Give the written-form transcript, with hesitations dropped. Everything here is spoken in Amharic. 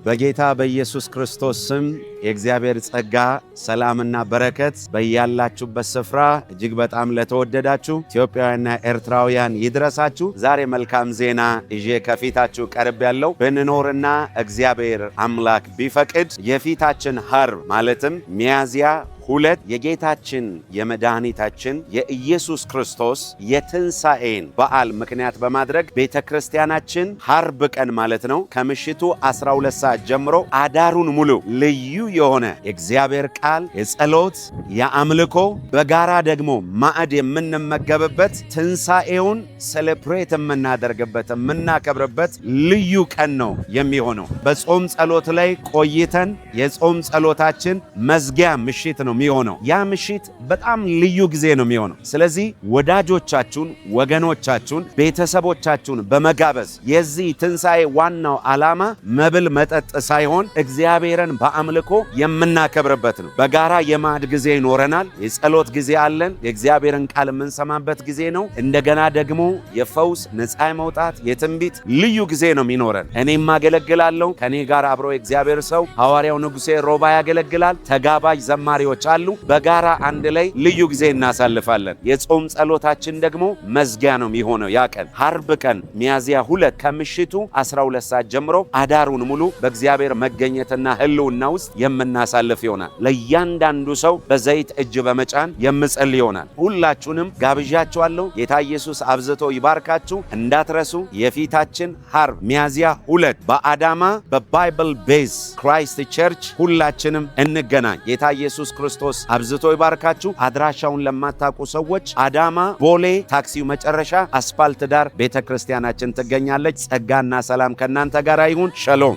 በጌታ በኢየሱስ ክርስቶስ ስም የእግዚአብሔር ጸጋ ሰላምና በረከት በያላችሁበት ስፍራ እጅግ በጣም ለተወደዳችሁ ኢትዮጵያውያንና ኤርትራውያን ይድረሳችሁ። ዛሬ መልካም ዜና ይዤ ከፊታችሁ ቀርብ ያለው ብንኖርና እግዚአብሔር አምላክ ቢፈቅድ የፊታችን ሐርብ ማለትም ሚያዝያ 2 የጌታችን የመድኃኒታችን የኢየሱስ ክርስቶስ የትንሣኤን በዓል ምክንያት በማድረግ ቤተክርስቲያናችን ሐርብ ቀን ማለት ነው ከምሽቱ 12 ሰዓት ጀምሮ አዳሩን ሙሉ ልዩ የሆነ የእግዚአብሔር ቃል፣ የጸሎት፣ የአምልኮ በጋራ ደግሞ ማዕድ የምንመገብበት ትንሣኤውን ሴሌብሬት የምናደርግበት የምናከብርበት ልዩ ቀን ነው የሚሆነው። በጾም ጸሎት ላይ ቆይተን የጾም ጸሎታችን መዝጊያ ምሽት ነው የሚሆነው። ያ ምሽት በጣም ልዩ ጊዜ ነው የሚሆነው። ስለዚህ ወዳጆቻችሁን፣ ወገኖቻችሁን፣ ቤተሰቦቻችሁን በመጋበዝ የዚህ ትንሣኤ ዋናው ዓላማ መብል መጠጥ ሳይሆን እግዚአብሔርን በአምልኮ የምናከብርበት ነው። በጋራ የማዕድ ጊዜ ይኖረናል። የጸሎት ጊዜ አለን። የእግዚአብሔርን ቃል የምንሰማበት ጊዜ ነው። እንደገና ደግሞ የፈውስ ነፃ መውጣት የትንቢት ልዩ ጊዜ ነው የሚኖረን። እኔም አገለግላለሁ። ከኔ ጋር አብሮ የእግዚአብሔር ሰው ሐዋርያው ንጉሴ ሮባ ያገለግላል። ተጋባዥ ዘማሪዎች አሉ። በጋራ አንድ ላይ ልዩ ጊዜ እናሳልፋለን። የጾም ጸሎታችን ደግሞ መዝጊያ ነው የሚሆነው። ያ ቀን ሐርብ ቀን ሚያዝያ 2 ከምሽቱ 12 ሰዓት ጀምሮ አዳሩን ሙሉ በእግዚአብሔር መገኘትና ሕልውና ውስጥ የምናሳልፍ ይሆናል። ለእያንዳንዱ ሰው በዘይት እጅ በመጫን የምጸልይ ይሆናል። ሁላችሁንም ጋብዣችኋለሁ። ጌታ ኢየሱስ አብዝቶ ይባርካችሁ። እንዳትረሱ የፊታችን ሐርብ ሚያዝያ 2 በአዳማ በባይብል ቤዝ ክራይስት ቸርች ሁላችንም እንገናኝ። ጌታ ኢየሱስ ክርስቶስ አብዝቶ ይባርካችሁ። አድራሻውን ለማታውቁ ሰዎች አዳማ ቦሌ ታክሲው መጨረሻ አስፋልት ዳር ቤተክርስቲያናችን ትገኛለች። ጸጋና ሰላም ከእናንተ ጋር ይሁን። ሸሎም